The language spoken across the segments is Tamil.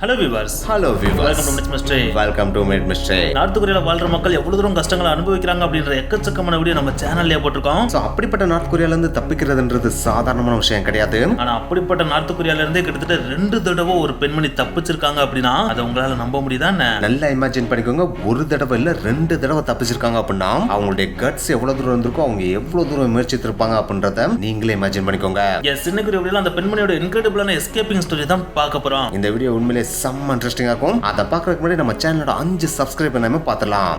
Hello viewers. Welcome to Mid Mystery. North கொரியால வாழ்ற மக்கள் எவ்வளவு தூரம் கஷ்டங்களை அனுபவிக்கிறாங்க அப்படின்ற எக்கச்சக்கமான வீடியோ நம்ம சேனல்ல போட்டுருக்கோம். சோ அப்படிப்பட்ட நார்த் கொரியால இருந்து தப்பிக்கிறதுன்றது சாதாரணமான விஷயம் கிடையாது. ஆனா அப்படிப்பட்ட நார்த் கொரியால இருந்து கிட்டத்தட்ட 2 தடவை ஒரு பெண்மணி தப்பிச்சிருக்காங்க அப்படினா அதை உங்களால நம்ப முடியுதா என்ன? நல்லா இமேஜின் பண்ணிக்கோங்க, ஒரு தடவை இல்ல 2 தடவை தப்பிச்சிருக்காங்க அப்படினா அவங்களுடைய கட்ஸ் எவ்வளவு தூரம் இருந்திருக்கும், அவங்க எவ்வளவு தூரம் முயற்சித்திருப்பாங்க அப்படின்றத நீங்களே இமேஜின் பண்ணிக்கோங்க. எஸ், இன்னைக்கு வீடியோல அந்த பெண்மணியோட இன்கிரெடிபிளான எஸ்கேப்பிங் ஸ்டோரி தான் பார்க்க போறோம். இந்த வீடியோ உண்மையிலே செம்ம இன்ட்ரெஸ்டிங்கா இருக்கும். அதை பார்க்கறதுக்கு முன்னாடி நம்ம சேனலோட 5 சப்ஸ்கிரைப் பண்ணாம பார்த்துடலாம்.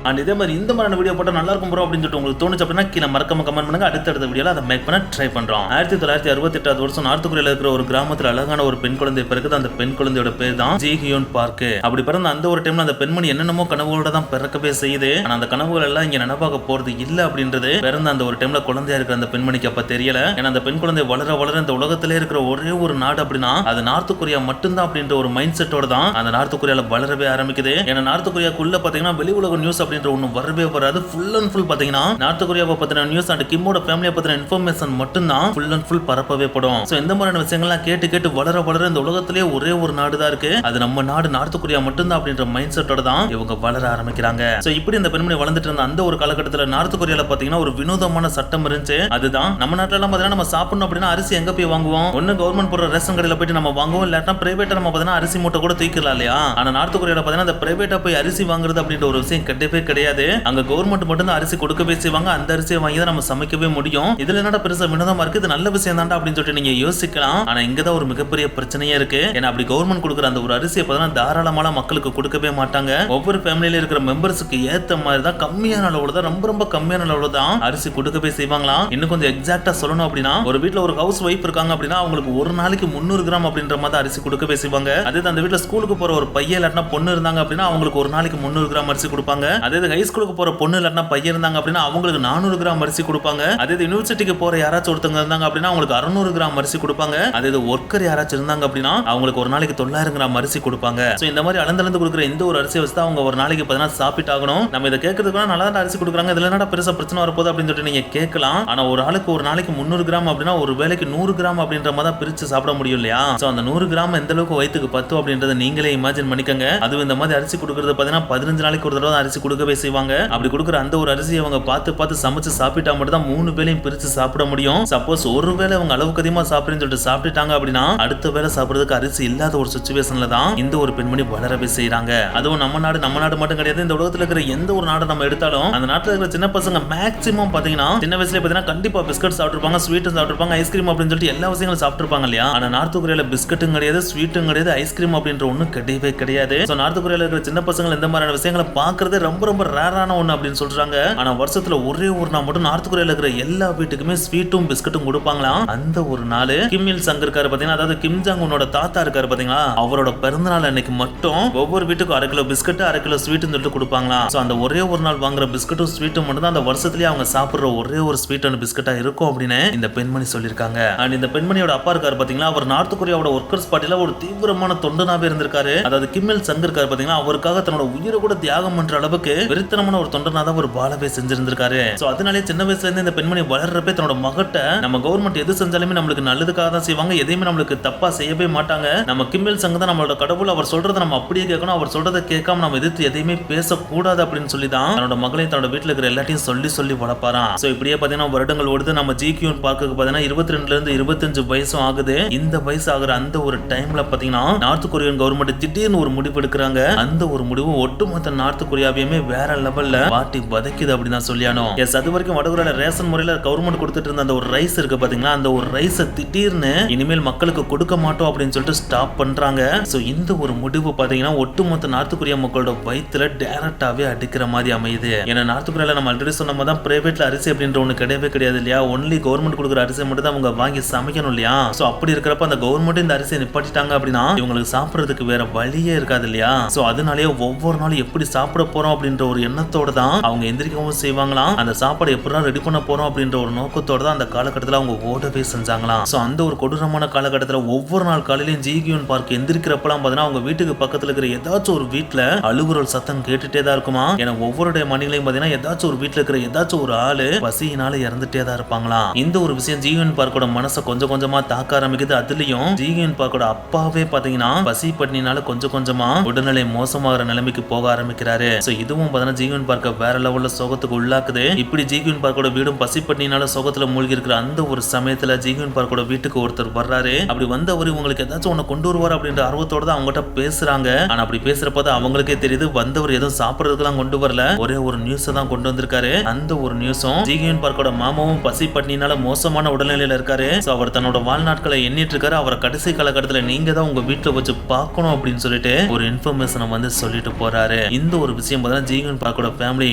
அண்ட் இதே மாதிரி இந்த மாதிரியான வீடியோ போட்டால் நல்லா இருக்கும் ப்ரோ அப்படின்னு சொல்லிட்டு உங்களுக்கு தோணுச்சு அப்படின்னா கீழே மறக்காம கமெண்ட் பண்ணுங்க. அடுத்தடுத்த வீடியோவில் அதை மேக் பண்ண ட்ரை பண்ணுறோம். 1968 வருஷம் நார்த் கொரியாவில் இருக்கிற ஒரு கிராமத்தில் அழகான ஒரு பெண் குழந்தை பிறகுது. அந்த பெண் குழந்தையோட பேர் தான் ஜி ஹியோன் பார்க். அப்படி பிறந்த அந்த ஒரு டைம்ல அந்த பெண்மணி என்னென்னமோ கனவுகளோட தான் பிறக்கவே செய்யுது. ஆனால் அந்த கனவுகள் எல்லாம் இங்கே நினைவாக போறது இல்லை அப்படின்றது பிறந்த அந்த ஒரு டைம்ல குழந்தையா இருக்கிற அந்த பெண்மணிக்கு அப்ப தெரியல. ஏன்னா அந்த பெண் குழந்தை வளர வளர இந்த உலகத்திலே இருக்கிற ஒரே ஒரு நாடு அப்படின்னா அது நார்த் கொரியா மட்டும்தான் அப்படின்ற ஒரு மைண்ட் செட்டோட தான் அந்த நார்த் கொரியால வளரவே ஆரம்பிக்குது. ஏன்னா நார்த் கொரியாக்குள்ள பாத்தீங்கன்னா வெளி உலக நியூஸ் அப்படின்ற ஒண்ணு வரவே வராது. ஃபுல் அண்ட் ஃபுல் பாத்தீங்கன்னா நார்த் கொரியாவை பத்தின நியூஸ் அண்ட் கிம்மோட ஃபேமிலியை பத்தின இன்ஃபர்மேஷன் மட்டும் தான் ஃபுல் அண்ட் ஃபுல் பரப்பவே படும். சோ இந்த மாதிரியான விஷயங்கள்லாம் கேட்டு கேட்டு வளர வளர இந்த உலகத்திலேயே ஒரே ஒரு நாடு தான் இருக்கு, அது நம்ம நாடு நார்த் கொரியா மட்டும்தான் அப்படின்ற மைண்ட் செட்டோட தான் இவங்க வளர ஆரம்பிக்கிறாங்க. சோ இப்படி இந்த பெண்மணி வளர்ந்துட்டு இருந்த அந்த ஒரு காலகட்டத்தில் நார்த் கொரியால பாத்தீங்கன்னா ஒரு வினோதமான சட்டம் இருந்துச்சு. அதுதான் நம்ம நாட்டுல எல்லாம் பாத்தீங்கன்னா நம்ம சாப்பிடணும் அப்படின்னா அரிசி எங்க போய் வாங்குவோம்? ஒன்னு கவர்மெண்ட் போடுற ரேஷன் கடையில போயிட்டு நம்ம வாங்குவோம், இல்லாட்டா பிரைவேட்டா நம்ம பாத்தீங்கன்னா அரிசி மூட்டை கூட தூக்கிடலாம் இல்லையா? ஆனா நார்த் கொரியால பாத்தீங்கன்னா அந்த பிரைவேட்டா போய் அரிசி வாங்குறது அப்படின்ற ஒரு விஷயம் கிடையவே கிடையாது. அங்க கவர்மெண்ட் மட்டும் தான் அரிசி கொடுக்கவே செய்வாங்க. அந்த அரிசியை வாங்கி தான் நம்ம சமைக்கவே முடியும். இதுல என்னடா பெருசா வினோதமா இருக்கு, இது நல்ல விஷயம் தான்டா அப்படின்னு சொல்லிட்டு நீங்க யோசிக்கலாம். ஆனா இங்கதான் ஒரு மிகப்பெரிய பிரச்சனையே இருக்கு. ஏன்னா அப்படி கவர்மெண்ட் கொடுக்குற அந்த ஒரு அரிசியை பார்த்தீங்கன்னா தாராளமான மக்களுக்கு கொடுக்கவே மாட்டாங்க. ஒவ்வொரு ஃபேமிலியில இருக்கிற மெம்பர்ஸுக்கு ஏத்த மாதிரி தான் கம்மியான அளவுல தான், ரொம்ப ரொம்ப கம்மியான அளவுல தான் அரிசி கொடுக்கவே செய்வாங்களாம். இன்னும் கொஞ்சம் எக்ஸாக்டா சொல்லணும் அப்படின்னா ஒரு வீட்டுல ஒரு ஹவுஸ் ஒய்ஃப் இருக்காங்க அப்படின்னா அவங்களுக்கு ஒரு நாளைக்கு 300 கிராம் அப்படின்ற மாதிரி அரிசி கொடுக்கவே செய்வாங்க. அதே அந்த வீட்டுல ஸ்கூலுக்கு போற ஒரு பையன் இல்லாட்டினா பொண்ணு இருந்தாங்க அப்படின்னா அவங்களுக்கு ஒரு நாளைக்கு 300 கிராம் அரிசி கொடுப்பாங்க. அதே ஹை ஸ்கூலுக்கு போற பொண்ணு இல்லாட்டினா பையன் இருந்தாங்க அப்படின்னா அவங்களுக்கு 400 கிராம் அரிசி கொடுப்பாங்க. அதே யூனிவர்சிட்டிக்கு போற யாராச்சும் ஒருத்தங்க இருந்தாங்க அப்படின்னா அவங்களுக்கு 600 கிராம் அரிசி கொடுப்பாங்க. அதே ஒர்க்கர் யாராச்சும் இருந்தாங்க அப்படின்னா அவங்களுக்கு ஒரு நாளைக்கு 900 கிராம் அரிசி கொடுப்பாங்க. சோ இந்த மாதிரி அளந்து கொடுக்குற இந்த ஒரு அரிசி வச்சு அவங்க ஒரு நாளைக்கு 14 சாப்பிட்டாகணும். நம்ம இதை கேட்கறதுக்கு நல்லா தான் அரிசி கொடுக்குறாங்க, இதுல என்னடா பெருசா பிரச்சனை வரப்போகுது அப்படின்னு சொல்லிட்டு நீங்க கேட்கலாம். ஆனா ஒரு ஆளுக்கு ஒரு நாளைக்கு 300 கிராம் அப்படின்னா ஒரு வேளைக்கு 100 கிராம் அப்படின்ற மாதிரி தான் பிரிச்சு சாப்பிட முடியும் இல்லையா? சோ அந்த 100 கிராம் எந்த அளவுக்கு வயிற்றுக்கு பத்தும் அப்படின்றத நீங்களே இமேஜின் பண்ணிக்கங்க. அதுவும் இந்த மாதிரி அரிசி கொடுக்கறது பாத்தீங்கன்னா 15 நாளைக்கு ஒரு தடவை அரிசி கொடுக்கவே செய்வாங்க. அப்படி கொடுக்குற அந்த ஒரு அரிசி அவங்க பார்த்து சமைச்சு சாப்பிட்டா மட்டும் தான் 3 வேளையும் பிரிச்சு சாப்பிட முடியும். சப்போஸ் ஒரு வேளை அவங்க அளவுக்கு அதிகமா சாப்பிடுன்னு சொல்லிட்டு சாப்பிட்டுட்டாங்க அப்படின்னா அடுத்த வேளை சாப்பிடுறதுக்கு அரிசி இல்லாத ஒரு சிச்சுவேஷன்ல தான் இந்த ஒரு பெண்மணி வளரவே செய்யறாங்க. அதுவும் நம்ம நாடு மட்டும் கிடையாது, இந்த உலகத்துல இருக்கிற எந்த ஒரு நாடு நம்ம எடுத்தாலும் அந்த நாட்டுல இருக்கிற சின்ன பசங்க மேக்ஸிமம் பாத்தீங்கன்னா சின்ன வயசுல பாத்தீங்கன்னா கண்டிப்பா பிஸ்கட் சாப்பிட்டுருப்பாங்க, ஸ்வீட் சாப்பிட்டுருப்பாங்க, ஐஸ்கிரீம் அப்படின்னு சொல்லிட்டு எல்லா விஷயங்களும் சாப்பிட்டுருப்பாங்க இல்லையா? ஆனா நார்த் கொரியால பிஸ்கட்டும் கிடையாது, ஸ்வீட்டும் கிடையாது, ஐஸ்கிரீம் அப்படின்ற ஒண்ணும் கிடையவே கிடையாது. சோ நார்த் கொரியால இருக்கிற சின்ன பசங்க இந்த மாதிரியான விஷயங்களை பாக்குறது ரொம்ப ரொம்ப ரேரான ஒண்ணு அப்படின்னு சொல்றாங்க. ஆனா வருஷத்துல ஒரே ஒரு நாள் மட்டும் நார்த் கொரியால இருக்கிற எல்லா வீட்டுக்குமே ஸ்வீட்டும் பிஸ்கட்டும் கொடுப்பாங்களாம். அந்த ஒரு நாள் கிம் இல் சங் இருக்காரு பாத்தீங்கன்னா, அதாவது கிம் ஜாங் உன்னோட தாத்தா இருக்காரு பாத்தீங்களா, அவரோட பிறந்த நாள் அன்னைக்கு மட்டும் ஒவ்வொரு வீட்டுக்கும் 1/2 கிலோ பிஸ்கட் 1/2 கிலோ ஸ்வீட் சொல்லிட்டு கொடுப்பாங்களாம். சோ அந்த ஒரே ஒரு நாள் வாங்குற பிஸ்கட்டும் ஸ்வீட்டும் மட்டும் தான் அந்த வருஷத்துலயே அவங்க சாப்பிடுற ஒரே ஒரு ஸ்வீட் அண்ட் பிஸ்கட்டா இருக்கும் அப்படின்னு இந்த பெண்மணி சொல்லிருக்காங்க. அண்ட் இந்த பெண்மணியோட அப்பா இருக்காரு பாத்தீங்களா, அவர் நார்த் கொரியாவோட ஒர்க்கர்ஸ் பார்ட்டில ஒரு தீவிரமான தொண்டனாவே இருந்திருக்காரு. அதாவது கிம் இல் சங் இருக்காரு பாத்தீங்களா, அவருக்காக தன்னோட உயிரை கூட தியாகம் பண்ற அளவுக்கு வெறித்தனமான ஒரு தொண்டனா தான் ஒரு வாழவே செஞ்சிருந்திருக்காரு. சோ அதனாலே சின்ன வயசுல இருந்து இந்த பெண்மணி வளர்றப்ப தன்னோட மகட்ட நம்ம கவர்மெண்ட் எது செஞ்சாலுமே நம்மளுக்கு நல்லதுக்காக தான் செய்வாங்க, எதையுமே நம்மளுக்கு தப்பா செய்யவே மாட்டாங்க. நம்ம கிம் இல் சங் தான் நம்மளோட கடவுள், அவர் சொல்றதை நம்ம அப்படியே கேட்கணும், அவர் சொல்றதை கேட்காம நம்ம எதிர்த்து எதையுமே பேசக்கூடாது அப்படின்னு சொல்லி தான் தன்னோட மகளையும் தன்னோட வீட்டுல இருக்கிற எல்லாத்தையும் சொல்லி வளர்ப்பாராம். சோ இப்படியே பாத்தீங்கன்னா வருடங்கள் ஓடுது. நம்ம ஜி ஹியோன் பார்க்குக்கு பாத்தீங்கன்னா 22 இருந்து 25 வயசும் ஆகுது. இந்த வயசு ஆகுற அந்த ஒரு டைம்ல பாத்தீங்கன்னா நார்த் கொரியன் கவர்மெண்ட் திடீர்னு ஒரு முடிவு எடுக்கிறாங்க. அந்த ஒரு முடிவு ஒட்டுமொத்த நார்த் கொரியாவையுமே வேற லெவல்ல பாட்டி வதைக்குது அப்படின்னு தான் சொல்லியானோ. எஸ், அது வரைக்கும் வடகொரியால ரேஷன் முறையில கவர்மெண்ட் கொடுத்துட்டு இருந்த அந்த ஒரு ரைஸ் இருக்கு பாத்தீங்களா, அந்த ஒரு ரைஸை திடீர்னு இனிமேல் மக்களுக்கு கொடுக்க மாட்டோம் அப்படின்னு சொல்லிட்டு ஸ்டாப் பண்றாங்க. சோ இந்த ஒரு முடிவு பாத்தீங்கன்னா ஒட்டுமொத்த நார்த் கொரியா மக்களோட வயிற்றுல டைரக்டாவே அடிக்கிற மாதிரி அமையுது. ஏன்னா நார்த் கொரியால நம்ம ஆல்ரெடி சொன்ன மாதிரி தான் பிரைவேட்ல அரிசி அப்படின்ற ஒண்ணு கிடையவே கிடையாது இல்லையா? ஒன்லி கவர்மெண்ட் கொடுக்குற அரிசி மட்டும் தான் அவங்க வாங்கி சமைக்கணும் இல்லையா? சோ அப்படி இருக்கிறப்ப அந்த கவர்மெண்ட் இந்த அரிசியை நிப்பாட்டிட்டாங்க அப்படின்னா இவங்களுக்கு சாப்பிடுறதுக்கு வேற வழியே இருக்காது இல்லையா? சோ அதனாலேயே ஒவ்வொரு நாளும் எப்படி சாப்பிட போறோம் அப்படின்னு அப்படின்ற ஒரு எண்ணத்தோட தான் அவங்க எந்திரிக்கவும் செய்வாங்களாம். அந்த சாப்பாடு எப்படிலாம் ரெடி பண்ண போறோம் அப்படின்ற ஒரு நோக்கத்தோட தான் அந்த காலகட்டத்தில் அவங்க ஓடவே செஞ்சாங்களாம். சோ அந்த ஒரு கொடூரமான காலகட்டத்தில் ஒவ்வொரு நாள் காலையிலும் ஜி ஹியூன் பார்க் எந்திரிக்கிறப்பெல்லாம் பாத்தீங்கன்னா அவங்க வீட்டுக்கு பக்கத்துல இருக்கிற ஏதாச்சும் ஒரு வீட்டுல அழுகுறல் சத்தம் கேட்டுட்டே தான் இருக்குமா. ஏன்னா ஒவ்வொருடைய மணிலையும் பாத்தீங்கன்னா ஏதாச்சும் ஒரு வீட்டுல இருக்கிற ஏதாச்சும் ஒரு ஆளு பசியினால இறந்துட்டே தான் இருப்பாங்களாம். இந்த ஒரு விஷயம் ஜி ஹியூன் பார்க்கோட மனசை கொஞ்சம் கொஞ்சமா தாக்க ஆரம்பிக்குது. அதுலயும் ஜி ஹியூன் பார்க்கோட அப்பாவே பாத்தீங்கன்னா பசி பட்டினினால கொஞ்சம் கொஞ்சமா உடல்நிலை மோசமாகிற நிலைமைக்கு போக ஆரம்பிக்கிறாரு. சோ இதுவும் பாத்தீங்கன்னா ஜி ஹியூன் பார்க்க வேற லெவல்ல சோகத்துக்கு உள்ளாக்குது. இப்படி ஜி ஹியூன் பார்க்கோட வீடும் பசி பட்டினினால சோகத்துல மூழ்கி இருக்கிற அந்த ஒரு சமயத்துல ஜி ஹியூன் பார்க்கோட வீட்டுக்கு ஒருத்தர் வர்றாரு. அப்படி வந்தவர் உங்களுக்கு ஏதாச்சும் ஒண்ணு கொண்டு வருவார் அப்படின்ற ஆர்வத்தோட தான் அவங்ககிட்ட பேசுறாங்க. ஆனா அப்படி பேசுறப்ப அவங்களுக்கே தெரியுது வந்தவர் எதுவும் சாப்பிடறதுக்கெல்லாம் கொண்டு வரல, ஒரே ஒரு நியூஸ் தான் கொண்டு வந்திருக்காரு. அந்த ஒரு நியூஸும் ஜி ஹியூன் பார்க்கோட மாமாவும் பசி பட்டினினால மோசமான உடல்நிலையில இருக்காரு. சோ அவர் தன்னோட வாழ்நாட்களை எண்ணிட்டு இருக்காரு. அவரை கடைசி காலகட்டத்துல நீங்க தான் உங்க வீட்டுல வச்சு பார்க்கணும் அப்படின்னு சொல்லிட்டு ஒரு இன்ஃபர்மேஷனை வந்து சொல்லிட்டு போறாரு. இந்த ஒரு விஷயம் பார்த்தா ஜி ஹியூன் பார்க்கோட ஃபேமிலி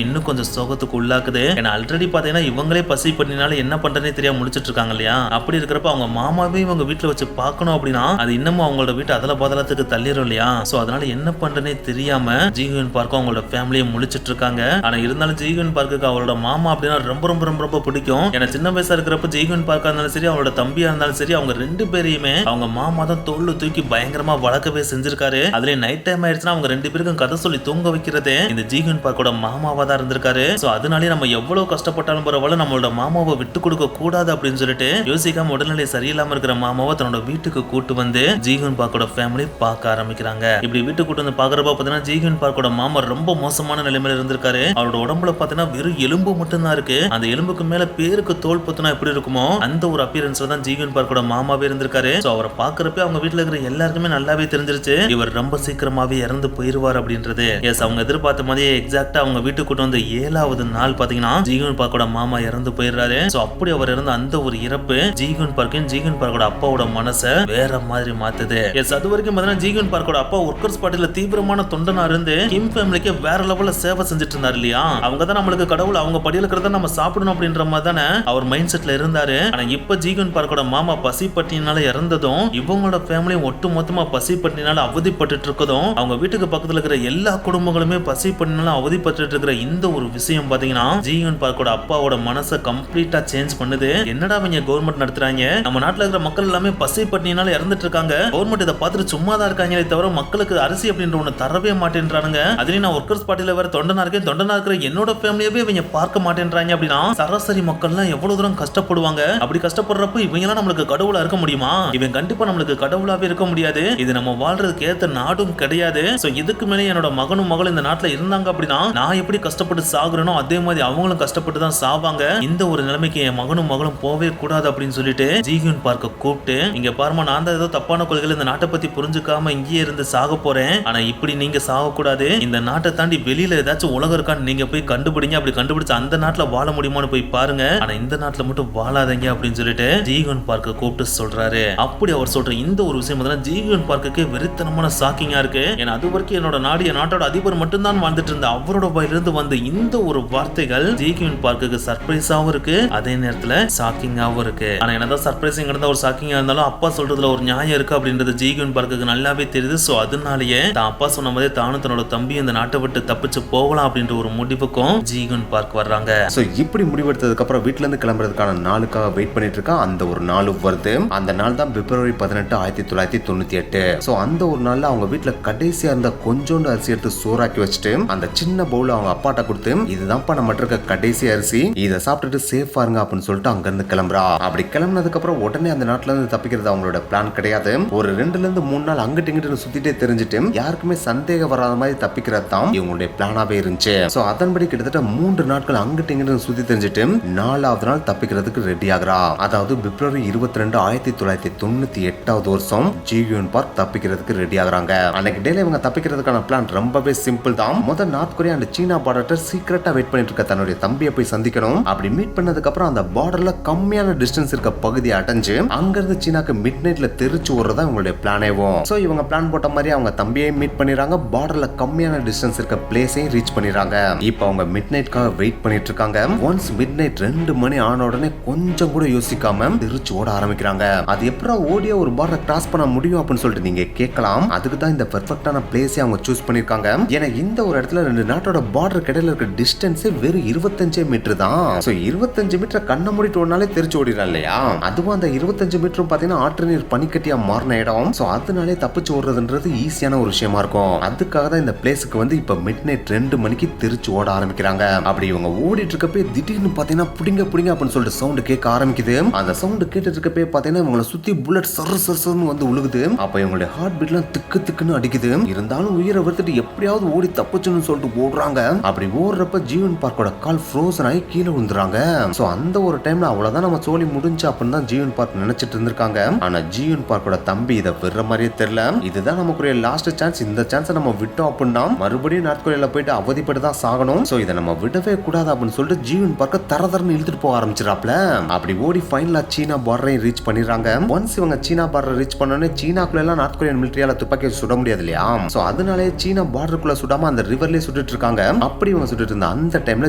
இன்னும் கொஞ்சம் சோகத்துக்கு உள்ளாக்குது. ஏன்னா ஆல்ரெடி பாத்தீங்கன்னா இவங்களே பசி பட்டினால என்ன பண்றதுனே தெரியாம முடிச்சிட்டு இருக்காங்க இல்லையா. அப்படி இருக்கிறப்ப அவங்க மாமாவே இவங்க வீட்டுல வச்சு பார்க்கணும் அப்படின்னா அது இன்னமும் அவங்களோட வீட்டு அதல பதலத்துக்கு தள்ளிரும் இல்லையா. சோ அதனால என்ன பண்றதுனே தெரியாம ஜி ஹியூன் பார்க்கும் அவங்களோட ஃபேமிலியை முழிச்சிட்டு இருக்காங்க. ஆனா இருந்தாலும் ஜி ஹியூன் பார்க்குக்கு அவரோட மாமா அப்படின்னா ரொம்ப ரொம்ப ரொம்ப ரொம்ப பிடிக்கும். ஏன்னா சின்ன வயசா இருக்கிறப்ப ஜி ஹியூன் பார்க்கா இருந்தாலும் சரி அவரோட தம்பியா இருந்தாலும் சரி அவங்க ரெண்டு பேரையுமே அவங்க மாமா தான் தோல்ல தூக்கி பயங்கரமா வளர்க்கவே செஞ்சிருக்காரு. அதுல நைட் டைம் ஆயிடுச்சுன்னா அவங்க ரெண்டு பேருக்கும் கதை சொல்லி தூங்க வைக்கிறதே இந்த ஜி ஹியூன் பார்க்கோட மாமாவா தான் இருந்திருக்காரு. சோ அதனாலே நம்ம எவ்வளவு கஷ்டப்பட்டாலும் பரவாயில்ல நம்மளோட மாமாவை விட்டு கொடுக்க கூடாது அப்படின்னு சொல்லிட்டு யோசிக்காம உடல்நிலை சரியில்லாம இருக்கிற மாமாவை தன்னோட வீட்டுக்கு கூட்டு வந்து ஜி ஹியூன் பார்க்கோட ஃபேமிலி பார்க்க ஆரம்பிக்கிறாங்க. இப்படி வீட்டுக்கு கூட்டு வந்து பாக்குறப்ப பாத்தீங்கன்னா ஜி ஹியூன் பார்க்கோட மாமா ரொம்ப மோசமான நிலைமையில இருந்திருக்காரு. அவரோட உடம்புல பாத்தீங்கன்னா வெறும் எலும்பு மட்டும் தான் இருக்கு. அந்த எலும்புக்கு மேல பேருக்கு தோல் பத்தினா எப்படி இருக்குமோ அந்த ஒரு அப்பியரன்ஸ்ல தான் ஜி ஹியூன் பார்க்கோட மாமாவே இருந்திருக்காரு. சோ அவரை பாக்குறப்ப அவங்க வீட்டுல இருக்கிற எல்லாருக்குமே நல்லாவே தெரிஞ்சிருச்சு இவர் ரொம்ப சீக்கிரமாவே இறந்து போயிருவார் அப்படின்றது. எஸ் அவங்க எதிர்பார்த்த மாதிரியே எக்ஸாக்டா அவங்க வீட்டுக்கு கூட்டு வந்து 7வது நாள் பாத்தீங்கன்னா ஜி ஹியூன் பார்க்கோட மாமா இறந்து போயிடுறாரு. சோ அப்படி அவர் இறந்த அந்த ஒரு இறப்பு ஜி ஹியூன் பார்க்கின் ஜி ஹியூன் பார்க்கோட அப்பாவோட மனசை வேற மாதிரி மாத்துது. எஸ் அது வரைக்கும் பாத்தீங்கன்னா ஜி ஹியூன் பார்க்கோட அப்பா ஒர்க்கர்ஸ் பார்ட்டில தீவிரமான தொண்டனா இருந்து கிம் ஃபேமிலிக்கு வேற லெவல்ல சேவை செஞ்சுட்டு இருந்தாரு இல்லையா. அவங்க தான் நம்மளுக்கு கடவுள், அவங்க படியில இருக்கிறத நம்ம சாப்பிடணும் அப்படின்ற மாதிரி தானே அவர் மைண்ட் செட்ல இருந்தாரு. ஆனா இப்ப ஜி ஹியூன் பார்க்கோட மாமா பசி பட்டினால இறந்ததும் இவங்களோட ஃபேமிலியும் ஒட்டு மொத்தமா பசி பட்டினால அவதிப்பட்டு இருக்கதும் அவங்க வீட்டுக்கு பக்கத்துல இருக்கிற எல்லா குடும்பங்களுமே பசி பட்டினால அவதிப்பட்டு இருக்கிற இந்த ஒரு விஷயம் பாத்தீங்கன்னா ஜி ஹியூன் பார்க்கோட அப்பாவோட மனசை கம்ப்ளீட்டா சேஞ்ச் பண்ணுது. என்னடா அவங்க கவர்மெண்ட் நடத்துறாங்க, நம்ம நாட்டுல இருக்கிற மக்கள் எல்லாமே பசி பட்டினால இறந்துட்டு இருக்காங்க, கவர்மெண்ட் இதை பார்த்துட்டு சும்மா தான் இருக்காங்களே தவிர மக்களுக்கு அரிசி அப்படின்ற ஒண்ணு தரவே மாட்டேன்றானுங்க. அதுலயும் நான் ஒர்க்கர்ஸ் பார்ட்டில வேற தொண்டனா இருக்கேன், தொண்டனா இருக்கிற என்னோட ஃபேமிலியவே இவங்க பார்க்க மாட்டேன்றாங்க அப்படின்னா சராசரி மக்கள்லாம் எவ்வளவு தூரம் கஷ்டப்படுவாங்க. அப்படி கஷ்டப்படுறப்ப இவங்க எல்லாம் நம்மளுக்கு கடவுளா இருக்க முடியுமா? இவன் கண்டிப்பா நம்மளுக்கு கடவுளாவே இருக்க முடியாது. இது நம்ம வாழ்றதுக்கு ஏத்த நாடும் கிடையாது. சோ இதுக்கு மேலே என்னோட மகனும் மகளும் இந்த நாட்டுல இருந்தாங்க அப்படின்னா நான் எப்படி கஷ்டப்பட்டு சாகுறனோ அதே மாதிரி அவங்களும் கஷ்டப்பட்டு தான் சாவாங்க. இந்த ஒரு நிலைமைக்கு என் மகனும் மகளும் போவே கூடாது அப்படின்னு சொல்லிட்டு ஜி ஹியூன் பார்க்க கூப்பிட்டு இங்க பாருமா நான் தான் ஏதோ தப்பான கொள்கைகள் இந்த நாட்டை பத்தி புரிஞ்சுக்காம இங்கேயே இருந்து சாக போறேன். ஆனா இப்படி நீங்க சாக கூடாது. இந்த நாட்டை தாண்டி வெளியில ஏதாச்சும் உலகம் இருக்கான்னு நீங்க போய் கண்டுபிடிங்க. அப்படி கண்டுபிடிச்சு அந்த நாட்டுல வாழ முடியுமான்னு போய் பாருங்க. ஆனா இந்த நாட்டுல மட்டும் வாழாதீங்க அப்படின்னு சொல்லிட்டு ஜி ஹியூன் பார்க்க கூப்பிட்டு சொல்றாரு. அப்படி அவர் சொல்ற இந்த ஒரு விஷயம் ஜி ஹியூன் பார்க்கு வெறித்தனமான ஷாக்கிங்கா இருக்கு. ஏன்னா அது வரைக்கும் என்னோட நாடு என் நாட்டோட அதிபர் மட்டும்தான் வாழ்ந்துட்டு இருந்த அவரோட வாயிலிருந்து வந்த இந்த ஒரு வார்த்தைகள் ஜி ஹியூன் பார்க்கு சர்ப்ரைஸாவும் இருக்கு, அதே நேரத்துல ஷாக்கிங்காவும் இருக்கு. ஆனா என்னதான் சர்ப்ரைசிங் இருந்தா ஒரு ஷாக்கிங்கா இருந்தாலும் அப்பா சொல்றதுல ஒரு நியாயம் இருக்கு அப்படின்றது ஜி ஹியூன் பார்க்கு நல்லாவே தெரியுது. சோ அதனாலேயே தான் அப்பா சொன்ன மாதிரி தானும் தன்னோட தம்பி இந்த நாட்டை விட்டு தப்பிச்சு போகலாம் அப்படின்ற ஒரு முடிவுக்கும் ஜி ஹியூன் பார்க் வர்றாங்க. சோ இப்படி முடிவெடுத்ததுக்கு அப்புறம் வீட்டுல இருந்து கிளம்புறதுக்கான நாளுக்காக வெயிட் பண்ணிட்டு இருக்கா. அந்த ஒரு நாள் வருது. அந்த நாள் தான் பிப்ரவரி 18, 1998. சோ அந்த ஒரு நாள்ல அவங்க வீட்டுல கடைசியா இருந்த கொஞ்சோண்டு அரிசி எடுத்து சோறாக்கி வச்சுட்டு அந்த சின்ன பவுல அவங்க அப்பாட்ட கொடுத்து இதுதான்ப்பா நம்ம இருக்க கடைசி அரிசி, இதை சாப்பிட்டுட்டு சேஃபா இருங்க அப்படின்னு சொல்லிட்டு அங்க இருந்து கிளம்புறா. அப்படி கிளம்புனதுக்கு அப்புறம் உடனே அந்த நாட்டுல இருந்து தப்பிக்கிறது அவங்களோட பிளான் கிடையாது. ஒரு 2 இருந்து 3 நாள் அங்கிட்டு இங்கிட்டு சுத்திட்டே தெரிஞ்சுட்டு யாருக்குமே சந்தேகம் வராத மாதிரி தப்பிக்கிறது தான் இவங்களுடைய பிளானாவே இருந்துச்சு. சோ அதன்படி கிட்டத்தட்ட 3 நாட்கள் அங்கிட்டு இங்கிட்டு சுத்தி தெரிஞ்சுட்டு 4வது நாள் தப்பிக்கிறதுக்கு ரெடி ஆகுறா. அதாவது பிப்ரவரி 22, 1998 வருஷம் ஜி ஹியூன் பார்க் தப்பிக்கிறதுக்கு ரெடி ஆகுறாங்க. அன்னைக்கு டேல இவங்க தப்பிக்கிறதுக்கான பிளான் ரொம்பவே சிம்பிள் தான். முதல் நார்த் கொரியா அண்ட் சீனா பார்டர்ல சீக்கிரட்டா வெயிட் பண்ணிட்டு இருக்க தன்னுடைய தம்பியை போய் சந்திக்கணும். அப்படி மீட் பண்ணதுக்கு அப்புறம் அந்த பார்டர்ல கம்மியான டிஸ்டன்ஸ் இருக்க பகுதியை அடைஞ்சு அங்க இருந்து சீனாக்கு மிட் நைட்ல தெரிச்சு ஓடுறதா இவங்களுடைய பிளானேவும். சோ இவங்க பிளான் போட்ட மாதிரி அவங்க தம்பியை மீட் பண்ணிடுறாங்க. பார்டர்ல கம்மியான டிஸ்டன்ஸ் இருக்க பிளேஸையும் ரீச் பண்ணிடுறாங்க. இப்போ அவங்க மிட் நைட்காக வெயிட் பண்ணிட்டு இருக்காங்க. ஒன்ஸ் மிட் நைட் 2 மணி ஆன உடனே கொஞ்சம் கூட யோசிக்காம தெரிச்சு ஓட ஆரம்பிக்கிறாங்க. அது எப்படா ஓடியா ஒரு பார்டர் கிராஸ் பண்ண முடியும் அப்படின்னு சொல்லிட்டு நீங்க கேட்கலாம். அதுக்கு தான் இந்த பெர்ஃபெக்ட்டான பிளேஸை அவங்க சூஸ் பண்ணிருக்காங்க. ஏன்னா இந்த ஒரு இடத்துல 2 நாட்டோட பார்டர் இடையில இருக்க டிஸ்டன்ஸ் வெறும் 25 மீட்டர் தான். சோ 25 மீட்டர் கண்ணை மூடிட்டு ஓடினாலே தெரிச்சு ஓடிடலாம் இல்லையா? அதுவும் அந்த 25 மீட்டரும் பாத்தீங்கன்னா ஆற்று நீர் பனிக்கட்டியா மாறின இடம். சோ அதனாலே தப்பிச்சு ஓடுறதுன்றது ஈஸியான ஒரு விஷயமா இருக்கும். அதுக்காக தான் இந்த பிளேஸுக்கு வந்து இப்ப மிட் நைட் 2 மணிக்கு திருச்சி ஓட ஆரம்பிக்கிறாங்க. அப்படி இவங்க ஓடிட்டு இருக்கப்பே திடீர்னு பாத்தீங்கன்னா புடிங்க புடிங்க அப்படின்னு சொல்லிட்டு சவுண்ட் கேட்க ஆரம்பிக்குது. அந்த சவுண்ட் கேட்டுட்டு இருக்கப்பே பாத்தீங்கன்னா இவங்களை சுத்தி புல்லட் சர்ன்னு வந்து உழுகுது. அப்ப இவங்களுடைய ஹார்ட் பீட்லாம் திக்கு திக்குன்னு அடிக்குது. இருந்தாலும் உயிரை விட்டுட்டு எப்படியாவது ஓடி தப்பிச்சுன்னு சொல்லிட்டு ஓடுறாங்க. அப்படி ஓடுறப்ப ஜீவன் பார்க்கோட கால் ஃப்ரோசன் ஆகி கீழே விழுந்துறாங்க. சோ அந்த ஒரு டைம்ல அவ்வளவுதான் நம்ம சோலி முடிஞ்சு அப்படின்னு தான் ஜீவன் பார்க் நினைச்சிட்டு இருந்திருக்காங்க. ஆனா ஜீவன் பார்க்கோட தம்பி இதை விடுற மாதிரியே தெரியல. இதுதான் நமக்குரிய லாஸ்ட் சான்ஸ். இந்த சான்ஸை நம்ம விட்டோம் அப்படின்னா மறுபடியும் நார்த் கொரியால போயிட்டு அவதிப்பட்டு தான் சாகணும். சோ இதை நம்ம விடவே கூடாது அப்படின்னு சொல்லிட்டு ஜீவன் பார்க்க தரதரன்னு இழுத்துட்டு போக ஆரம்பிச்சிடாப்ல. அப்படி ஓடி ஃபைனலா சீனா பார்டரையும் ரீச் பண்ணிடுறாங்க. ஒன்ஸ் இவங்க சீனா பார்டர் ரீச் பண்ணோன்னே சீனாக்குள்ள எல்லாம் நார்த் கொரியன் மிலிட்டரியால துப்பாக்கி சுட முடியாது இல்லையா? சோ அதனாலே சீனா பார்டருக்குள்ள சுடாம அந்த ரிவர்லயே சுட்டுட்டு இருக்காங்க. அப்படி இவங்க சுட்டுட்டு இருந்த அந்த டைம்ல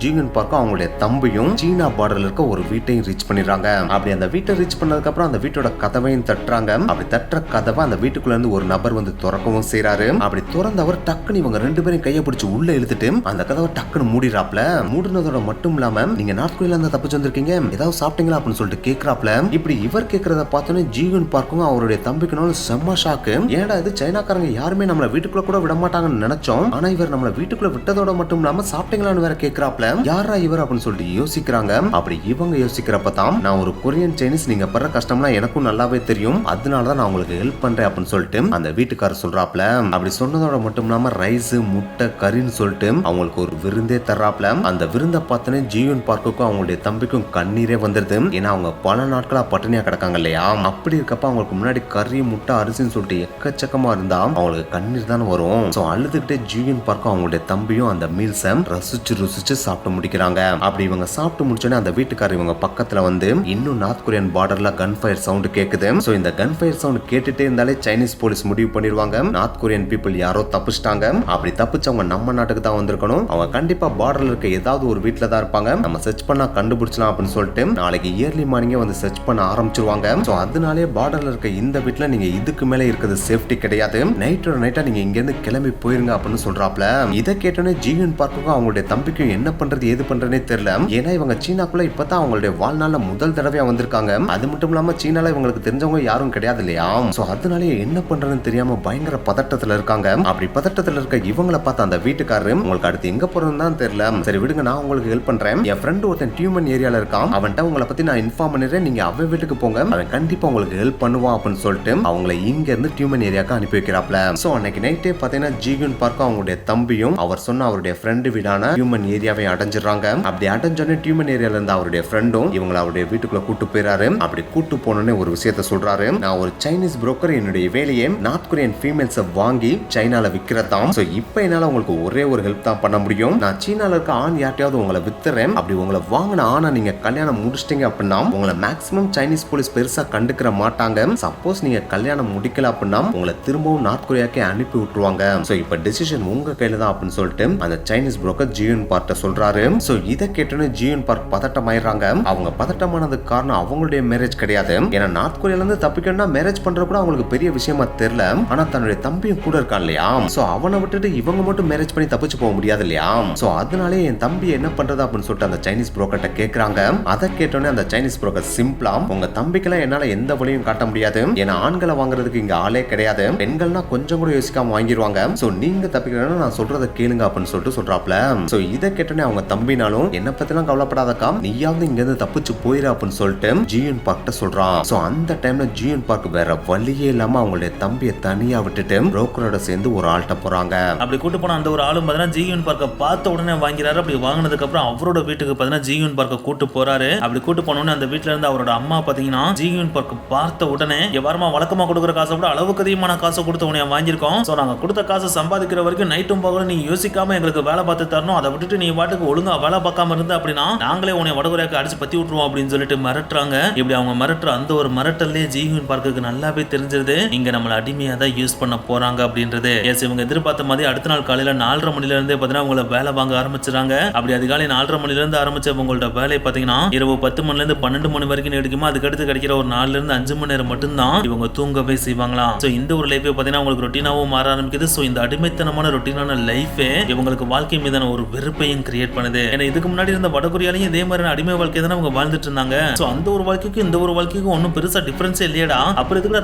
ஜீவன் பார்க்க அவங்களுடைய தம்பியும் சீனா பார்டர்ல இருக்க ஒரு வீட்டையும் ரீச் பண்ணிடுறாங்க. அப்படி அந்த வீட்டை ரீச் பண்ணதுக்கு அப்புறம் அந்த வீட்டோட கதவையும் தட்டுறாங்க. அப்படி தட்டுற கதவை அந்த வீட்டுக்குள்ள இருந்து ஒரு நபர் வந்து திறக்கவும் செய்றாரு. அப்படி திறந்தவர் டக்குன்னு இவங்க 2 பேரும் கையை பிடிச்சு உள்ள இழுத்துட்டு அந்த கதவை டக்குன்னு மூடிறாப்ல. மூடினதோட மட்டும் இல்லாம நீங்க நார்த் கொரியால இருந்து தப்பிச்சு வந்திருக்கீங்க, ஏதாவது சாப்பிட்டீங்களா அப்படின்னு சொல்லிட்டு கேக்குறாப்ல. இப்படி இவர் கேக்குறத பார்த்தோன்னே ஜீவன் பார்க்கும் அவருடைய தம்பிக்குனாலும் செம்ம ஷாக்கு. ஏன்டா இது சைனாக்காரங்க யாருமே நம்மள வீட்டுக்குள்ள கூட விட மாட்டாங்கன்னு நினைச்சோம். ஆனா இவர் நம்மள வீட்டுக்குள்ள விட்டதோட மட்டும் இல்லாம சாப்பிட்டீங்களான்னு வேற கேக்குறாப்ல. யாரா இவர் அப்படின்னு சொல்லிட்டு யோசிக்கிறாங்க. அப்படி இவங்க யோசிக்கிறப்ப தான் நான் ஒரு கொரியன் சைனீஸ், நீங்க படுற கஷ்டம்லாம் எனக்கும் நல்லாவே தெரியும், அதனாலதான் நான் உங்களுக்கு ஹெல்ப் பண்றேன் அப்படின்னு சொல்லிட்டு அந்த வீட்டுக்காரர் சொல்றாப்ல. அப்படி சொன்னதோட மட்டும் இல்லாம ரைஸ் முட்டை கறின்னு சொல்லிட்டு அவங்களுக்கு ஒரு விருந்தே தர்றாப்ல. அந்த விருந்தை பார்த்தோன்னே ஜீவன் பார்க்குக்கும் அவங்களுடைய தம்பிக்கும் கண்ணீரே வந்துருது. ஏன்னா அவங்க பல நாட்களா பட்டினியா கிடக்காங்க இல்லையா? அப்படி இருக்கப்ப அவங்களுக்கு முன்னாடி கறி முட்டை அரிசின்னு சொல்லிட்டு எக்கச்சக்கமா இருந்தா அவங்களுக்கு கண்ணீர் தானே வரும். சோ அழுதுகிட்டே ஜீவன் பார்க்கும் அவங்களுடைய தம்பியும் அந்த மீல்ஸை ருசிச்சு சாப்பிட்டு முடிக்கிறாங்க. அப்படி இவங்க சாப்பிட்டு முடிச்சோன்னே அந்த வீட்டுக்காரர் இவங்க பக்கத்துல வந்து இன்னும் நார்த் கொரியன் பார்டர்ல கன் ஃபயர் சவுண்ட் கேக்குது. சோ இந்த கன் ஃபயர் சவுண்ட் கேட்டுட்டே இருந்தாலே சைனீஸ் போலீஸ் முடிவு பண்ணிடுவாங்க நார்த் கொரியன் பீப்புள் யாரோ தப்பிச்சிட்டாங்க. அப்படி தப்பிச்சவங்க நம்ம நாட்டுக்கு தான் வந்திருக்கணும், அவங்க கண்டிப்பா பார்டர்ல இருக்க ஏதாவது ஒரு வீட்டுல தான் இருப்பாங்க, நம்ம சர்ச் பண்ணா கண்டுபிடிச்சலாம் அப்படின்னு சொல்லிட்டு நாளைக்கு இயர்லி மார்னிங்கே வந்து சர்ச் பண்ண ஆரம்பிச்சிருவாங்க. சோ அதனாலே பார்டர்ல இருக்க இந்த வீட்டுல நீங்க இதுக்கு மேல இருக்கிறது சேஃப்டி கிடையாது, நைட்டோட நைட்டா நீங்க இங்க இருந்து கிளம்பி போயிருங்க அப்படின்னு சொல்றாப்ல. இதை கேட்டோன்னே ஜீவன் பார்க்கும் அவங்களுடைய தம்பிக்கும் என்ன பண்றது ஏது பண்றதுனே தெரியல. ஏன்னா இவங்க சீனாக்குள்ள இப்பதான் அவங்களுடைய வாழ்நாள்ல முதல் தடவையா வந்திருக்காங்க. அது மட்டும் இல்லாம சீனால இவங்களுக்கு தெரிஞ்சவங்க யாரும் கிடையாது இல்லையா? சோ அதனாலே என்ன பண்றதுன்னு தெரியாம பயங்கர பதட்டத்துல இருக்காங்க. அப்படி பதட்டத்துல இருக்க இவங்களை பார்த்து அந்த வீட்டுக்காரரு உங்களுக்கு அடுத்து எங்க போறதுன்னு தான் தெரியல, சரி விடுங்க நான் உங்களுக்கு ஹெல்ப் பண்றேன், என் ஃப்ரெண்ட் ஒருத்தன் டியூமன் ஏரியால இருக்கான், அவன்கிட்ட உங்களை பத்தி நான் இன்ஃபார்ம் பண்ணிடுறேன், நீங்க அவன் வீட்டுக்கு போங்க, அவன் கண்டிப்பா உங்களுக்கு ஹெல்ப் பண்ணுவான் அப்படின்னு சொல்லிட்டு அவங்களை இங்க இருந்து டியூமன் ஏரியாக்கு அனுப்பி வைக்கிறாப்ல. சோ அன்னைக்கு நைட்டே பாத்தீங்கன்னா ஜீவன் பார்க்க அவங்களுடைய தம்பியும் அவர் சொன்ன அவருடைய ஃப்ரெண்டு வீடான டியூமன் ஏரியாவை அடைஞ்சிடறாங்க. அப்படி அடைஞ்சோடனே டியூமன் ஏரியால இருந்த அவருடைய ஃப்ரெண்டும் இவங்களை அவருடைய வீட்டுக்குள்ள கூட்டு போயிறாரு. அப்படி கூட்டு போனோடனே ஒரு விஷயத்த சொல்றாரு, நான் ஒரு சைனீஸ் புரோக்கர், என்னுடைய வேலையை நார்த் கொரியன் ஃபீமேல்ஸை வாங்கி சைனால விற்கிறதாம். சோ இப்போ என்னால உங்களுக்கு ஒரே ஒரு ஹெல்ப் தான் பண்ண முடியும், நான் சீனால இருக்க ஆண் யார்ட்டையாவது உங்களை வித்துறேன், அப்படி உங்களை வாங்கின ஆணை நீங்க கல்யாணம் முடிச்சிட்டீங்க அப்படின்னா உங்களை மேக்ஸிமம் சைனீஸ் போலீஸ் பெருசா கண்டுக்கிற மாட்டாங்க, சப்போஸ் நீங்க கல்யாணம் முடிக்கல அப்படின்னா உங்களை திரும்பவும் நார்த் கொரியாக்கே அனுப்பி விட்டுருவாங்க. சோ இப்போ டெசிஷன் உங்க கையில தான் அப்படின்னு சொல்லிட்டு அந்த சைனீஸ் புரோக்கர் ஜியூன் பார்ட்ட சொல்றாரு. சோ இதை கேட்டோன்னே ஜியூன் பார்க் பதட்டமாயிடுறாங்க. அவங்க பதட்டமானதுக்கு காரணம் அவங்களுடைய மேரேஜ் கிடையாது, ஏன்னா நார்த் கொரியால இருந்து தப்பிக்கணும்னா மேரேஜ் பண்றது கூட அவங்களுக்கு பெரிய விஷயமா தெரியல, ஆனா தன்னுடைய தம்பியும் கூட இருக்கான் இல்லையா? சோ அவனை விட்டுட்டு இவங்க மட்டும் மேரேஜ் பண்ணி தப்பிச்சு போக முடியாது இல்லையா? சோ அதனாலே என் தம்பி என்ன பண்றது அப்படின்னு சொல்லிட்டு அந்த சைனீஸ் புரோக்கர்ட்ட கேக்குறாங்க. அதை கேட்டோன்னே அந்த சைனீஸ் புரோக்கர் சிம்பிளா, உங்க தம்பிக்கெல்லாம் என்னால எந்த வழியும் காட்ட முடியாது, ஏன்னா ஆண்களை வாங்குறதுக்கு இங்க ஆளே கிடையாது, பெண்கள்னா கொஞ்சம் கூட யோசிக்காம வாங்கிடுவாங்க, சோ நீங்க தப்பிக்கணும்னா நான் சொல்றதை கேளுங்க அப்படின்னு சொல்லிட்டு சொல்றாப்ல. சோ இதை கேட்டோன்னே அவங்க தம்பினாலும் என்ன பத்திலாம் கவலைப்படாதக்கா, நீயாவது இங்க இருந்து தப்பிச்சு போயிரு அப்படின்னு சொல்லிட்டு ஜியூன் பார்க்கிட்ட சொல்றான். சோ அந்த டைம்ல ஜியூன் பார்க் வேற வழியே இல்லாம அவங்களுடைய தம்பியை தனியா விட்டுட்டு புரோக்கரோட சேர்ந்து ஒரு ஆள்கிட்ட போறாங்க. அப்படி கூட்டு போன அந்த ஒரு ஆளும் பார்த்தீங்கன்னா ஜியூன் பார்க்க பார்த்த உடனே வாங்கிறாரு. அப்படி வாங்கினதுக்கு அப்புறம் அவரோட வீட்டுக்கு பார்த்தீங்கன்னா ஜியூன் பார்க்க கூட்டு போறாரு. அப்படி கூட்டு போனோடனே அந்த வீட்டுல இருந்து அவரோட அம்மா பாத்தீங்கன்னா ஜியூன் பார்க் பார்த்த உடனே எவ்வாறுமா வழக்கமா கொடுக்குற காசை விட அளவுக்கு அதிகமான காசை கொடுத்து உனைய வாங்கியிருக்கோம், சோ நாங்க கொடுத்த காசை சம்பாதிக்கிற வரைக்கும் நைட்டும் பகலும் நீ யோசிக்காம எங்களுக்கு வேலை பார்த்து தரணும், அதை விட்டுட்டு நீ வாட்டுக்கு ஒழுங்கா வேலை பார்க்காம இருந்து அப்படின்னா நாங்களே உன்னை வடகொரியாக்கு அடிச்சு பத்தி விட்டுருவோம் அப்படின்னு சொல்லிட்டு மிரட்டுறாங்க. இப்படி அவங்க மிரட்டுற அந்த ஒரு மிரட்டல்லே ஜியூன் பார்க்குக்கு நல்லாவே தெரிஞ்சிருது இங்க நம்மள அடிமையா தான் யூஸ் பண்ண போறாங்க அப்படின்றது. எஸ் இவங்க எதிர்பார்த்த மாதிரி அடுத்த நாள் காலையில 4:30 மணில இருந்தே பாத்தீங்கன்னா உங்களை வேலை வாங்க ஆரம்பிச்சாங்க. அப்படி அதிகாலை 4:30 மணில இருந்து ஆரம்பிச்ச உங்களோட வேலை பாத்தீங்கன்னா இரவு 10 மணில இருந்து 12 மணி வரைக்கும் எடுக்குமா, அதுக்கடுத்து கிடைக்கிற ஒரு 4 இருந்து 5 மணி நேரம் மட்டும்தான் இவங்க தூங்கவே செய்வாங்களாம். சோ இந்த ஒரு லைஃபே பாத்தீங்கன்னா உங்களுக்கு ரொட்டீனாவும் மாற ஆரம்பிக்குது. சோ இந்த அடிமைத்தனமான ரொட்டீனான லைஃப் கூடவே இவங்களுக்கு வாழ்க்கை மீதான ஒரு வெறுப்பையும் கிரியேட் பண்ணுது. ஏன்னா இதுக்கு முன்னாடி இருந்த வடகொரியாலையும் இதே மாதிரி அடிமை வாழ்க்கை தானே அவங்க வாழ்ந்துட்டு இருந்தாங்க. சோ அந்த ஒரு வாழ்க்கைக்கும் இந்த ஒரு வாழ்க்கைக்கும் ஒன்னும் பெருசா டிஃபரன்ஸே இல்லையடா. அப்புறம் இதுக்குள்ள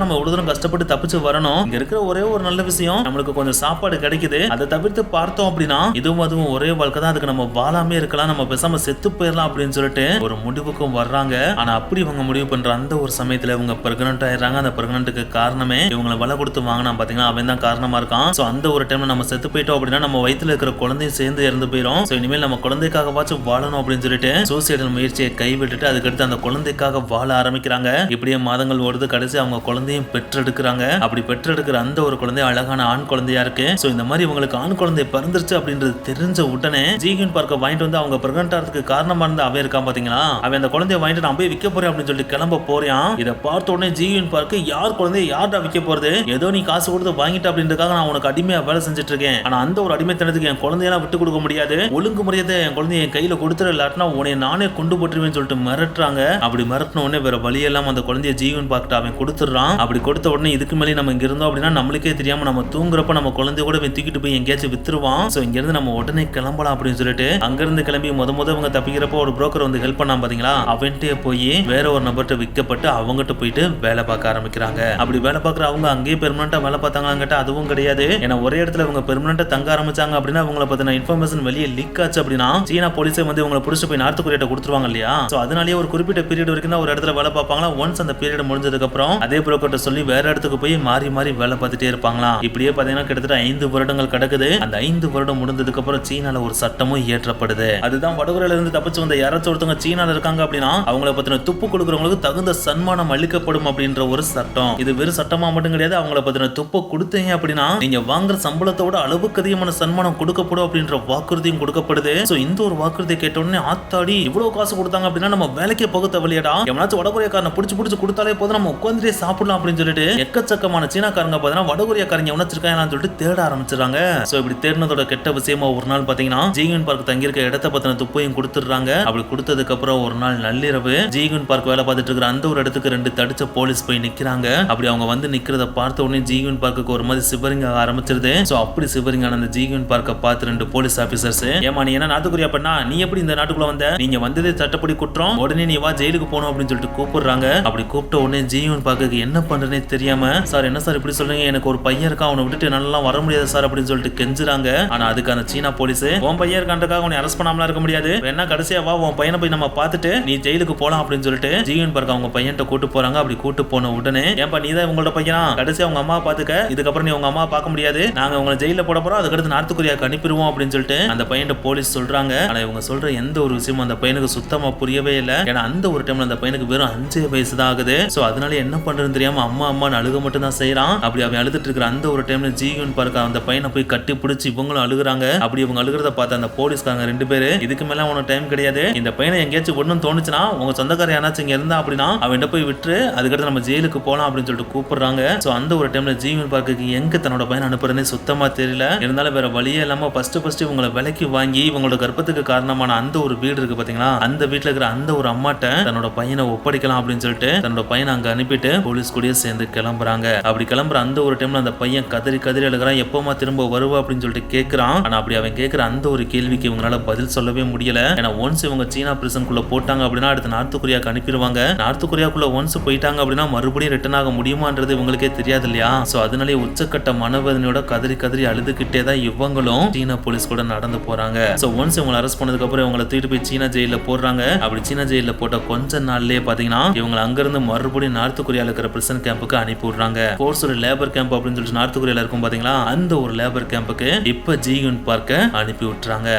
நம்ம இவ்வளவு தூரம் கஷ்டப்பட்டு தப்பிச்சு வரணும். இங்க இருக்கிற ஒரே ஒரு நல்ல விஷயம் நம்மளுக்கு கொஞ்சம் சாப்பாடு கிடைக்குது. அதை தவிர்த்து பார்த்தோம் அப்படின்னா இதுவும் அதுவும் ஒரே வாழ்க்கை தான். அதுக்கு நம்ம வாழாமே இருக்கலாம், நம்ம பேசாம செத்து போயிடலாம் அப்படின்னு சொல்லிட்டு ஒரு முடிவுக்கும் வர்றாங்க. ஆனா அப்படி இவங்க முடிவு பண்ற அந்த ஒரு சமயத்துல இவங்க பிரெக்னன்ட் ஆயிடுறாங்க. அந்த பிரெக்னன்ட்டுக்கு காரணமே இவங்களை வலை கொடுத்து வாங்கினா பாத்தீங்கன்னா அவன் தான் காரணமா இருக்கான். சோ அந்த ஒரு டைம்ல நம்ம செத்து போயிட்டோம் அப்படின்னா நம்ம வயித்துல இருக்கிற குழந்தையும் சேர்ந்து இறந்து போயிடும். சோ இனிமேல் நம்ம குழந்தைக்காகவாச்சும் வாழணும் அப்படின்னு சொல்லிட்டு சூசைடல் முயற்சியை கைவிட்டுட்டு அதுக்கடுத்து அந்த குழந்தைக்காக வாழ ஆரம்பிக்கிறாங்க. இப்படியே மாதங்கள் ஓடுது. கடைசி அவங்க குழந்தையும் பெற்றெடுக்கிறாங்க. அப்படி பெற்றெடுக்கிற அந்த ஒரு குழந்தை அழகான ஆண் குழந்தையா இருக்கு. சோ இந்த மாதிரி இவங்களுக்கு ஆண் குழந்தை பிறந்துருச்சு அப்படின்றது தெரிஞ்ச உடனே ஜீகின் பார்க்க வாங்கிட்டு வந்து அவங்க பிரெக்னன்ட் ஆகிறதுக்கு காரணமா இருந்த அவன் இருக்கான் பாத்தீங்களா, அவன் அந்த குழந்தைய வாங்கிட்டு நான் போய் விற்க போறேன் அப்படின்னு சொல்லிட்டு கிளம்ப போறான். இதை பார்த்த உடனே ஜீகின் பார்க்க யார் குழந்தைய யார்டா விற்க போறது, ஏதோ நீ காசு கொடுத்து வாங்கிட்ட அப்படின்றதுக்காக நான் உனக்கு அடிமையா வேலை செஞ்சுட்டு இருக்கேன். ஆனா அந்த ஒரு அடிமைத்தனத்துக்கு என் குழந்தையெல்லாம் விட்டு கொடுக்க முடியாது. ஒழுங்கு முறையதை என் குழந்தைய என் கையில கொடுத்துரு, இல்லாட்டினா உன்னை நானே கொண்டு போட்டுருவேன்னு சொல்லிட்டு மிரட்டுறாங்க. அப்படி மிரட்டின உடனே வேற வழியெல்லாம் அந்த குழந்தைய ஜீவன் பார்த்துட்டு அவன் கொடுத்துறான். அப்படி கொடுத்த உடனே இதுக்கு மேலே நம்ம இங்க இருந்தோம் அப்படின்னா நம்மளுக்கே தெரியாம நம்ம தூங்குறப்ப நம்ம குழந்தைய கூட தூக்கிட்டு போய் எங்கேயாச்சும் வித்துருவான். சோ இங்க இருந்து நம்ம உடனே கிளம்பலாம் அப்படின்னு சொல்லிட்டு அங்கிருந்து கிளம்பி முத இவங்க தப்பிக்கிறப்போ ஒரு புரோக்கர் வந்து ஹெல்ப் பண்ணா பாத்தீங்களா, அவன்கிட்டே போய் வேற ஒரு நபர்கிட்ட விற்கப்பட்டு அவங்ககிட்ட போயிட்டு வேலை பார்க்க ஆரம்பிக்கிறாங்க. அப்படி வேலை பார்க்குற அவங்க அங்கேயே பெர்மனண்டா வேலை பார்த்தாங்களான்னு கேட்டா அதுவும் கிடையாது. ஏன்னா ஒரே இடத்துல இவங்க பெர்மனண்டா தங்க ஆரம்பிச்சாங்க அப்படின்னா அவங்கள பத்தின இன்ஃபர்மேஷன் வெளியே லீக் ஆச்சு அப்படின்னா சீனா போலீஸே வந்து இவங்களை புடிச்சு போய் நார்த் கொரியாட்ட கொடுத்துருவாங்க இல்லையா. சோ அதனாலேயே ஒரு குறிப்பிட்ட பீரியட் வரைக்கும் தான் ஒரு இடத்துல வேலை பார்ப்பாங்களா. ஒன்ஸ் அந்த பீரியட் முடிஞ்சதுக்கு அப்புறம் அதே புரோக்கர்ட்ட சொல்லி வேற இடத்துக்கு போய் மாறி மாறி வேலை பார்த்துட்டே இருப்பாங்களா. இப்படியே பாத்தீங்கன்னா கிட்டத்தட்ட 5 வருடங்கள் கிடக்குது. அந்த 5 வருடம் முடிந்ததுக்கு அப்புறம் சீனால ஒரு சட்டமும் இயற்றப்படுது. அதுதான் வடகொரியால இருந்து தப்பிச்சு வந்த யாராச்சும் ஒருத்தவங்க சீனால இருக்காங்க அப்படின்னா அவங்கள பத்தின துப்பு கொடுக்கறவங்களுக்கு தகுந்த சன்மானம் அளிக்கப்படும் அப்படின்ற ஒரு சட்டம். இது வெறும் சட்டமா மட்டும் கிடையாது. அவங்கள பத்தின துப்பு கொடுத்தீங்க அப்படின்னா நீங்க வாங்குற சம்பளத்தோட அளவுக்கு அதிகமான சன்மானம் கொடுக்கப்படும் அப்படின்ற வாக்குறுதியும் கொடுக்கப்படுது. சோ இந்த ஒரு வாக்குறுதியை கேட்ட உடனே ஆத்தாடி இவ்வளவு காசு கொடுத்தாங்க அப்படின்னா நம்ம வேலைக்கே போக தேவையில்லையடா, எவனாச்சும் வடகொரியாக்காரனை பிடிச்சு கொடுத்தாலே போதும் நம்ம உட்காந்துட்டே சாப்பிடலாம் அப்படின்னு சொல்லிட்டு எக்கச்சக்கமான சீனாக்காரங்க பார்த்தீங்கன்னா வடகொரியாக்காரங்க எவனாச்சிருக்காங்கன்னு சொல்லிட்டு தேட ஆரம்பிச்சிடறாங்க. சோ இப்படி தேடினதோட கெட்ட விஷயமா ஒரு நாள் பாத்தீங்கன்னா ஜீகன் பார்க் தங்கியிருக்க இடத்த பத்தின துப்பையும் கொடுத்துடுறாங்க. அப்படி கொடுத்ததுக்கு அப்புறம் ஒரு நாள் நள்ளிரவு ஜீகன் பார்க் வேலை பார்த்துட்டு இருக்கிற அந்த ஒரு இடத்துக்கு 2 தடிச்ச போலீஸ் போய் நிக்கிறாங்க. அப்படி அவங்க வந்து நிக்கிறத பார்த்த உடனே ஜீகன் பார்க்கு ஒரு மாதிரி சிவரிங் ஆக ஆரம்பிச்சிருது. சோ அப்படி சிவரிங் ஆன அந்த ஜீகன் பார்க்க பார்த்து 2 போலீஸ் ஆபீசர்ஸ், ஏமா நீ என்ன நாட்டுக்குரியா பண்ணா, நீ எப்படி இந்த நாட்டுக்குள்ள வந்த, நீங்க வந்ததே சட்டப்படி குற்றம், உடனே நீ வா ஜெயிலுக்கு போகணும் அப்படின்னு சொல்லிட்டு கூப்பிடுறாங்க. அப்படி கூப்பிட்ட உடனே ஜீவன் பார்க்க என்ன பண்றேனே தெரியாம, சார் என்ன சார் இப்படி சொல்றீங்க, எனக்கு ஒரு பையன் இருக்கா, அவனை விட்டுட்டு நல்லா வர முடியாது சார் அப்படின்னு சொல்லிட்டு கெஞ்சுறாங்க. ஆனா அதுக்கான சீனா போலீஸ் உன் பையன் இருக்கான்றதுக்காக உன்னை அரெஸ்ட் பண்ணாமலாம் இருக்க முடியாது, வேணா கடைசியா வா உன் பையனை போய் நம்ம பார்த்துட்டு நீ ஜெயிலுக்கு போலாம் அப்படின்னு சொல்லிட்டு ஜீவன் பார்க்க அவங்க பையன்ட்ட கூட்டு போறாங்க. அப்படி கூட்டு போன உடனே ஏன்பா நீ தான் உங்களோட பையனா, கடைசியா உங்க அம்மா பாத்துக்க, இதுக்கப்புறம் நீ உங்க அம்மா பார்க்க முடியாது, நாங்க உங்களை ஜெயில போட போறோம், அதுக்கடுத்து நார்த் கொரியாக்கு அனுப்பிடுவோம் அப்படின்னு சொல்லிட்டு அந்த பையன்ட்ட போலீஸ் சொல்றாங்க. ஆனா இவங்க சொல்ற எந்த ஒரு விஷயமும் அந்த பையனுக்கு சுத்தமா புரியவே இல்லை. ஏன்னா அந்த ஒரு டைம்ல அந்த பையனுக்கு வெறும் 5 வயசு தான் ஆகுது. சோ அதனால என்ன பண்றதுன்னு தெரியாம அம்மான்னு அழுக மட்டும் தான் செய்யறான். அப்படி அவன் அழுதுட்டு இருக்கிற அந்த ஒரு டைம்ல ஜீவன் பார்க்க அந்த பையனை போய் கட்டி பிடிச்சி இவங்களும் அழுகுறாங்க. அப்படி இவங்க அழுகிறத பார்த்து அந்த போலீஸ்காரங்க 2 பேரு இதுக்கு மேல உனக்கு டைம் கிடையாது, இந்த பையனை எங்கேயாச்சும் ஒண்ணும் தோணுச்சுன்னா உங்க சொந்தக்கார யாராச்சும் இங்க இருந்தா அப்படின்னா அவன் போய் விட்டு அதுக்கடுத்து நம்ம ஜெயிலுக்கு போலாம் அப்படின்னு சொல்லிட்டு கூப்பிடுறாங்க. சோ அந்த ஒரு டைம்ல ஜீவன் பார்க்கு எங்க தன்னோட பையனை அனுப்புறதுன்னு சுத்தமா தெரியல. இருந்தாலும் வேற வழியே இல்லாம ஃபர்ஸ்ட் இவங்களை விலைக்கு வாங்கி இவங்களோட கர்ப்பத்துக்கு காரணமான அந்த ஒரு வீடு இருக்கு பாத்தீங்களா, அந்த வீட்டுல இருக்கிற அந்த ஒரு அம்மாட்ட தன்னோட பையனை ஒப்படைக்கலாம் அப்படின்னு சொல்லிட்டு தன்னோட பையனை அங்க அனுப்பிட்டு போலீஸ் கூட சேர்ந்து கிளம்புறாங்க. அப்படி கிளம்புற அந்த ஒரு டைம்ல அந்த பையன் கதறி அழுகிறான், எப்பமா திரும்ப வருவா அப்படின்னு சொல்லிட்டு கேட்கிறான். ஆனா அப்படி அவன் கேட்கிற அந்த ஒரு கேள்விக்கு இவங்களால பதில் சொல்லவே முடியல. ஏன்னா ஒன்ஸ் இவங்க சீனா பிரிசனுக்குள்ள போட்டாங்க அப்படின்னா அடுத்து நார்த் கொரியாக்கு அனுப்பிடுவாங்க. நார்த் கொரியாக்குள்ள ஒன்ஸ் போயிட்டாங்க அப்படின்னா மறுபடியும் ரிட்டர்ன் ஆக முடியுமான்றது இவங்களுக்கே தெரியாது இல்லையா. சோ அதனாலே உச்சக்கட்ட மனவேதனையோட கதறி அழுதுகிட்டே தான் இவங்களும் சீனா போலீஸ் கூட நடந்து போறாங்க. சோ ஒன்ஸ் இவங்களை அரெஸ்ட் பண்ணதுக்கு அப்புறம் இவங்களை தூக்கிட்டு போய் சீனா ஜெயில போடுறாங்க. அப்படி சீனா ஜெயில போட்ட கொஞ்ச நாள்லயே பாத்தீங்கன்னா இவங்க அங்கிருந்து மறுபடியும் நார்த் கொரியால இருக்கிற பிரிசன் கேம்புக்கு அனுப்பி விடுறாங்க. கோர்ஸ் ஒரு லேபர் கேம்ப் அப்படின்னு சொல்லிட்டு நார்த் கொரியால இருக்கும் பாத்தீங்களா, அந்த ஒரு லேபர் கேம்புக்கு இப்ப ஜீகன் பார்க்க அனுப்பி விட்டுறாங்க.